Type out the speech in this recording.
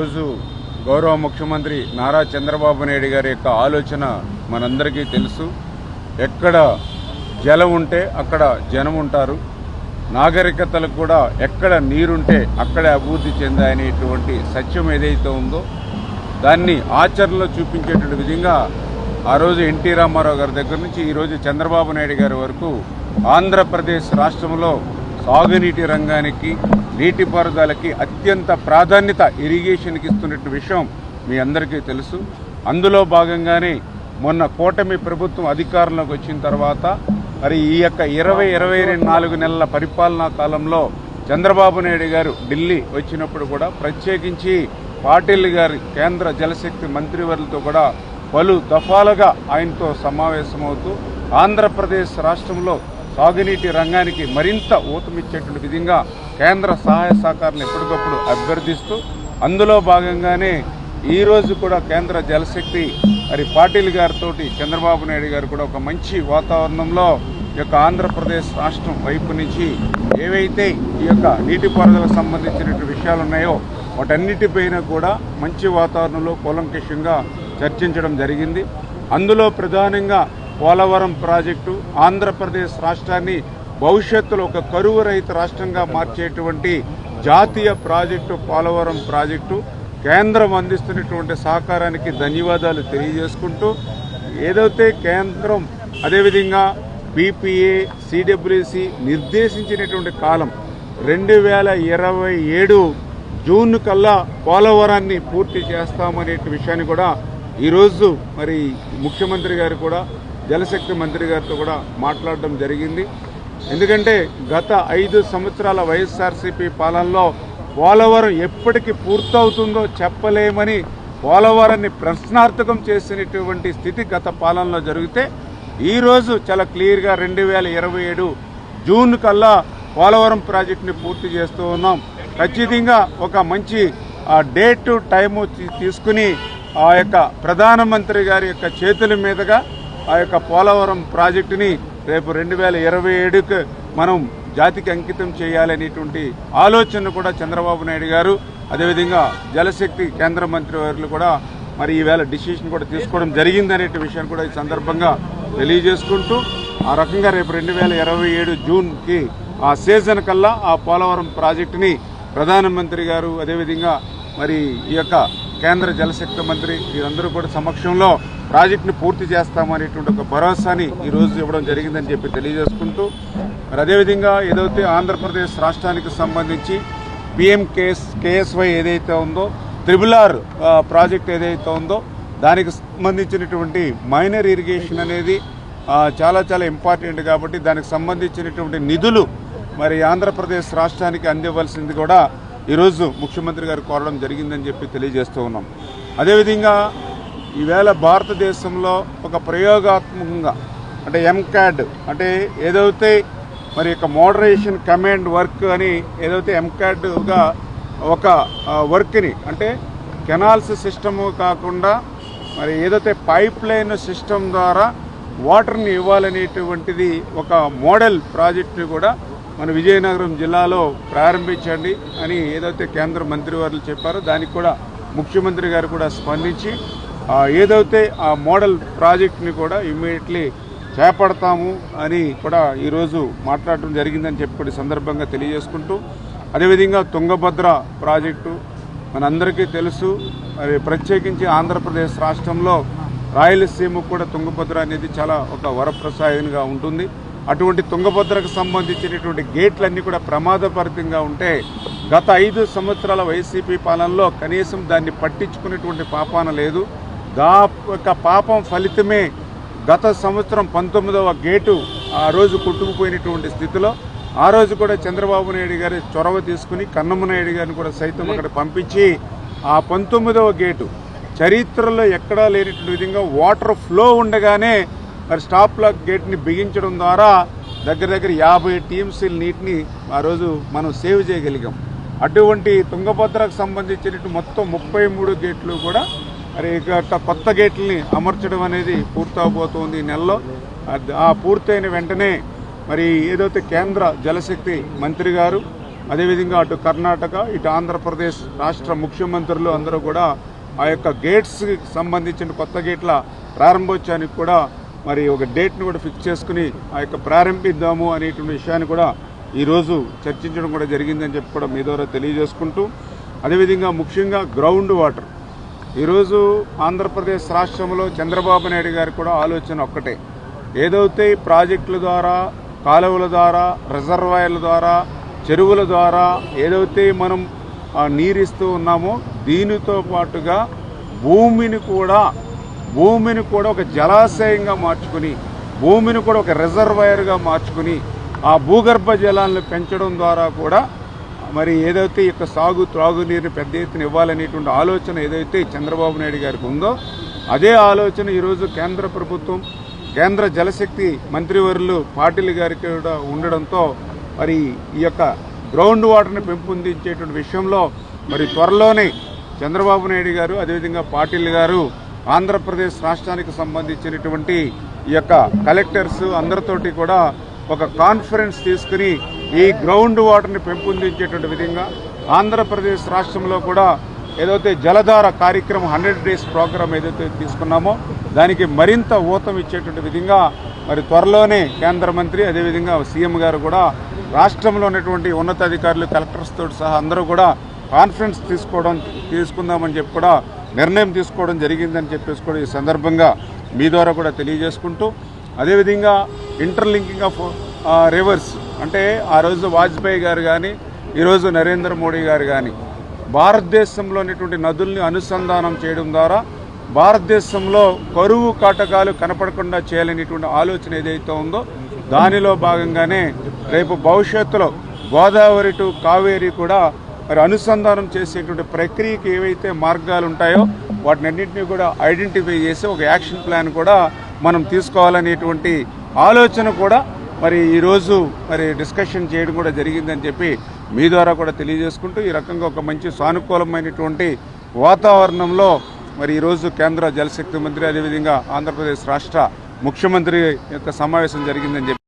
ఈరోజు గౌరవ ముఖ్యమంత్రి నారా చంద్రబాబు నాయుడు గారి యొక్క ఆలోచన మనందరికీ తెలుసు. ఎక్కడ జలం ఉంటే అక్కడ జనం ఉంటారు, నాగరికతలకు కూడా ఎక్కడ నీరుంటే అక్కడే అభివృద్ధి చెందాయనేటువంటి సత్యం ఏదైతే ఉందో దాన్ని ఆచరణలో చూపించేటువంటి విధంగా ఆ రోజు ఎన్టీ రామారావు గారి దగ్గర నుంచి ఈరోజు చంద్రబాబు నాయుడు గారి వరకు ఆంధ్రప్రదేశ్ రాష్ట్రంలో సాగునీటి రంగానికి, నీటిపారుదలకి అత్యంత ప్రాధాన్యత ఇరిగేషన్కి ఇస్తున్న విషయం మీ అందరికీ తెలుసు. అందులో భాగంగానే మొన్న కూటమి ప్రభుత్వం అధికారంలోకి వచ్చిన తర్వాత మరి ఈ యొక్క 24 నెలల పరిపాలనా కాలంలో చంద్రబాబు నాయుడు గారు ఢిల్లీ వచ్చినప్పుడు కూడా ప్రత్యేకించి పాటిల్ గారి కేంద్ర జలశక్తి మంత్రివర్యులతో కూడా పలు దఫాలుగా ఆయనతో సమావేశమవుతూ ఆంధ్రప్రదేశ్ రాష్ట్రంలో సాగునీటి రంగానికి మరింత ఊతమిచ్చేటువంటి విధంగా కేంద్ర సహాయ సహకారాలను ఎప్పటికప్పుడు అభ్యర్థిస్తూ అందులో భాగంగానే ఈరోజు కూడా కేంద్ర జలశక్తి మరి పాటిల్ గారితో చంద్రబాబు నాయుడు గారు కూడా ఒక మంచి వాతావరణంలో ఈ యొక్క ఆంధ్రప్రదేశ్ రాష్ట్రం వైపు నుంచి ఏవైతే ఈ యొక్క నీటిపారుదలకు సంబంధించినటువంటి విషయాలు ఉన్నాయో వాటన్నిటిపైన కూడా మంచి వాతావరణంలో కూలంకషంగా చర్చించడం జరిగింది. అందులో ప్రధానంగా పోలవరం ప్రాజెక్టు ఆంధ్రప్రదేశ్ రాష్ట్రాన్ని భవిష్యత్తులో ఒక కరువు రహిత రాష్ట్రంగా మార్చేటువంటి జాతీయ ప్రాజెక్టు పోలవరం ప్రాజెక్టు కేంద్రం అందిస్తున్నటువంటి సహకారానికి ధన్యవాదాలు తెలియజేసుకుంటూ ఏదైతే కేంద్రం అదేవిధంగా బీపీఏ, సిడబ్ల్యూసి నిర్దేశించినటువంటి కాలం 2027 జూన్ కల్లా పోలవరాన్ని పూర్తి చేస్తామనే విషయాన్ని కూడా ఈరోజు మరి ముఖ్యమంత్రి గారు కూడా జలశక్తి మంత్రి గారితో కూడా మాట్లాడడం జరిగింది. ఎందుకంటే గత 5 సంవత్సరాల వైఎస్ఆర్సీపీ పాలనలో పోలవరం ఎప్పటికి పూర్తవుతుందో చెప్పలేమని పోలవరాన్ని ప్రశ్నార్థకం చేసినటువంటి స్థితి గత పాలనలో జరిగితే ఈరోజు చాలా క్లియర్గా 2027 జూన్ కల్లా పోలవరం ప్రాజెక్టుని పూర్తి చేస్తూ ఉన్నాం. ఖచ్చితంగా ఒక మంచి డేట్ టైము తీసుకుని ఆ యొక్క ప్రధానమంత్రి గారి యొక్క చేతుల మీదుగా ఆ యొక్క పోలవరం ప్రాజెక్టుని రేపు 2027కు మనం జాతికి అంకితం చేయాలనేటువంటి ఆలోచన కూడా చంద్రబాబు నాయుడు గారు అదేవిధంగా జలశక్తి కేంద్ర మంత్రి వారు కూడా మరి ఈవేళ డిసిషన్ కూడా తీసుకోవడం జరిగిందనే విషయాన్ని కూడా ఈ సందర్భంగా తెలియజేసుకుంటూ ఆ రకంగా రేపు 2027 జూన్కి ఆ సీజన్ కల్లా ఆ పోలవరం ప్రాజెక్టుని ప్రధానమంత్రి గారు అదేవిధంగా మరి ఈ యొక్క కేంద్ర జలశక్తి మంత్రి వీరందరూ కూడా సమక్షంలో ప్రాజెక్టుని పూర్తి చేస్తామనేటువంటి ఒక భరోసాని ఈరోజు ఇవ్వడం జరిగిందని చెప్పి తెలియజేసుకుంటూ మరి అదేవిధంగా ఏదైతే ఆంధ్రప్రదేశ్ రాష్ట్రానికి సంబంధించి PMKSY ఏదైతే ఉందో RRR ప్రాజెక్ట్ ఏదైతే ఉందో దానికి సంబంధించినటువంటి మైనర్ ఇరిగేషన్ అనేది చాలా చాలా ఇంపార్టెంట్ కాబట్టి దానికి సంబంధించినటువంటి నిధులు మరి ఆంధ్రప్రదేశ్ రాష్ట్రానికి అందివ్వాల్సింది కూడా ఈరోజు ముఖ్యమంత్రి గారు కోరడం జరిగిందని చెప్పి తెలియజేస్తూ ఉన్నాం. అదేవిధంగా ఈవేళ భారతదేశంలో ఒక ప్రయోగాత్మకంగా అంటే MCAD అంటే ఏదైతే మరి యొక్క మోడరేషన్ కమాండ్ వర్క్ అని ఏదైతే MCADగా ఒక వర్క్ని అంటే కెనాల్స్ సిస్టము కాకుండా మరి ఏదైతే పైప్ లైన్ సిస్టమ్ ద్వారా వాటర్ని ఇవ్వాలనేటువంటిది ఒక మోడల్ ప్రాజెక్టుని కూడా మన విజయనగరం జిల్లాలో ప్రారంభించండి అని ఏదైతే కేంద్ర మంత్రివర్యులు చెప్పారో దానికి కూడా ముఖ్యమంత్రి గారు కూడా స్పందించి ఏదైతే ఆ మోడల్ ప్రాజెక్టుని కూడా ఇమ్మీడియట్లీ చేపడతాము అని కూడా ఈరోజు మాట్లాడటం జరిగిందని చెప్పి సందర్భంగా తెలియజేసుకుంటూ అదేవిధంగా తుంగభద్ర ప్రాజెక్టు మనందరికీ తెలుసు. మరి ప్రత్యేకించి ఆంధ్రప్రదేశ్ రాష్ట్రంలో రాయలసీమకు కూడా తుంగభద్ర అనేది చాలా ఒక వరప్రసాదంగా ఉంటుంది. అటువంటి తుంగభద్రకు సంబంధించినటువంటి గేట్లన్నీ కూడా ప్రమాదభరితంగా ఉంటే గత 5 సంవత్సరాల వైసీపీ పాలనలో కనీసం దాన్ని పట్టించుకునేటువంటి పాపాన లేదు. యొక్క పాపం ఫలితమే గత సంవత్సరం 19వ గేటు ఆ రోజు కొట్టుకుపోయినటువంటి స్థితిలో ఆ రోజు కూడా చంద్రబాబు నాయుడు గారి చొరవ తీసుకుని కన్నమనాయుడు గారిని కూడా సైతం అక్కడ పంపించి ఆ 19వ గేటు చరిత్రలో ఎక్కడా లేనటువంటి విధంగా వాటర్ ఫ్లో ఉండగానే మరి స్టాప్ లాక్ గేట్ని బిగించడం ద్వారా దగ్గర 50 టీఎంసీల నీటిని ఆ రోజు మనం సేవ్ చేయగలిగాం. అటువంటి తుంగభద్రకు సంబంధించినట్టు మొత్తం 33 గేట్లు కూడా మరి కొత్త గేట్లని అమర్చడం అనేది పూర్తవబోతోంది ఈ నెలలో. ఆ పూర్తయిన వెంటనే మరి ఏదైతే కేంద్ర జలశక్తి మంత్రి గారు అదేవిధంగా అటు కర్ణాటక ఇటు ఆంధ్రప్రదేశ్ రాష్ట్ర ముఖ్యమంత్రులు అందరూ కూడా ఆ యొక్క గేట్స్కి సంబంధించిన కొత్త గేట్ల ప్రారంభోత్సవానికి కూడా మరి ఒక డేట్ను కూడా ఫిక్స్ చేసుకుని ఆ యొక్క ప్రారంభిద్దాము అనేటువంటి విషయాన్ని కూడా ఈరోజు చర్చించడం కూడా జరిగిందని చెప్పి కూడా మీ ద్వారా తెలియజేసుకుంటూ, అదేవిధంగా ముఖ్యంగా గ్రౌండ్ వాటర్ ఈరోజు ఆంధ్రప్రదేశ్ రాష్ట్రంలో చంద్రబాబు నాయుడు గారికి కూడా ఆలోచన ఒక్కటే, ఏదైతే ప్రాజెక్టుల ద్వారా, కాలువల ద్వారా, రిజర్వాయర్ల ద్వారా, చెరువుల ద్వారా ఏదైతే మనం నీరిస్తూ ఉన్నామో దీనితో పాటుగా భూమిని కూడా ఒక జలాశయంగా మార్చుకుని, భూమిని కూడా ఒక రిజర్వాయర్గా మార్చుకుని ఆ భూగర్భ జలాలను పెంచడం ద్వారా కూడా మరి ఏదైతే ఇక త్రాగునీరుని పెద్ద ఎత్తున ఇవ్వాలనేటువంటి ఆలోచన ఏదైతే చంద్రబాబు నాయుడు గారికి ఉందో అదే ఆలోచన ఈరోజు కేంద్ర ప్రభుత్వం, కేంద్ర జలశక్తి మంత్రివర్యులు పాటిల్ గారికి కూడా ఉండడంతో మరి ఈ యొక్క గ్రౌండ్ వాటర్ని పెంపొందించేటువంటి విషయంలో మరి త్వరలోనే చంద్రబాబు నాయుడు గారు అదేవిధంగా పాటిల్ గారు ఆంధ్రప్రదేశ్ రాష్ట్రానికి సంబంధించినటువంటి ఈ యొక్క కలెక్టర్స్ అందరితోటి కూడా ఒక కాన్ఫరెన్స్ తీసుకుని ఈ గ్రౌండ్ వాటర్ని పెంపొందించేటువంటి విధంగా ఆంధ్రప్రదేశ్ రాష్ట్రంలో కూడా ఏదైతే జలధార కార్యక్రమం 100 days ప్రోగ్రాం ఏదైతే తీసుకున్నామో దానికి మరింత ఊతం ఇచ్చేటువంటి విధంగా మరి త్వరలోనే కేంద్ర మంత్రి అదేవిధంగా సీఎం గారు కూడా రాష్ట్రంలో ఉన్నటువంటి ఉన్నతాధికారులు కలెక్టర్స్ తోటి సహా అందరూ కూడా కాన్ఫరెన్స్ తీసుకుందామని చెప్పి కూడా నిర్ణయం తీసుకోవడం జరిగిందని చెప్పేసి కూడా ఈ సందర్భంగా మీ ద్వారా కూడా తెలియజేసుకుంటూ, అదేవిధంగా ఇంటర్లింకింగ్ ఆఫ్ రివర్స్ అంటే ఆ రోజు వాజ్పేయి గారు కానీ ఈరోజు నరేంద్ర మోడీ గారు కానీ భారతదేశంలో ఉన్నటువంటి నదుల్ని అనుసంధానం చేయడం ద్వారా భారతదేశంలో కరువు కాటకాలు కనపడకుండా చేయాలనేటువంటి ఆలోచన ఏదైతే ఉందో దానిలో భాగంగానే రేపు భవిష్యత్తులో గోదావరి టు కావేరి కూడా మరి అనుసంధానం చేసేటువంటి ప్రక్రియకి ఏవైతే మార్గాలు ఉంటాయో వాటినన్నింటినీ కూడా ఐడెంటిఫై చేసి ఒక యాక్షన్ ప్లాన్ కూడా మనం తీసుకోవాలనేటువంటి ఆలోచన కూడా మరి ఈరోజు మరి డిస్కషన్ చేయడం కూడా జరిగిందని చెప్పి మీ ద్వారా కూడా తెలియజేసుకుంటూ ఈ రకంగా ఒక మంచి సానుకూలమైనటువంటి వాతావరణంలో మరి ఈరోజు కేంద్ర జలశక్తి మంత్రి అదేవిధంగా ఆంధ్రప్రదేశ్ రాష్ట్ర ముఖ్యమంత్రి యొక్క సమావేశం జరిగిందని చెప్పి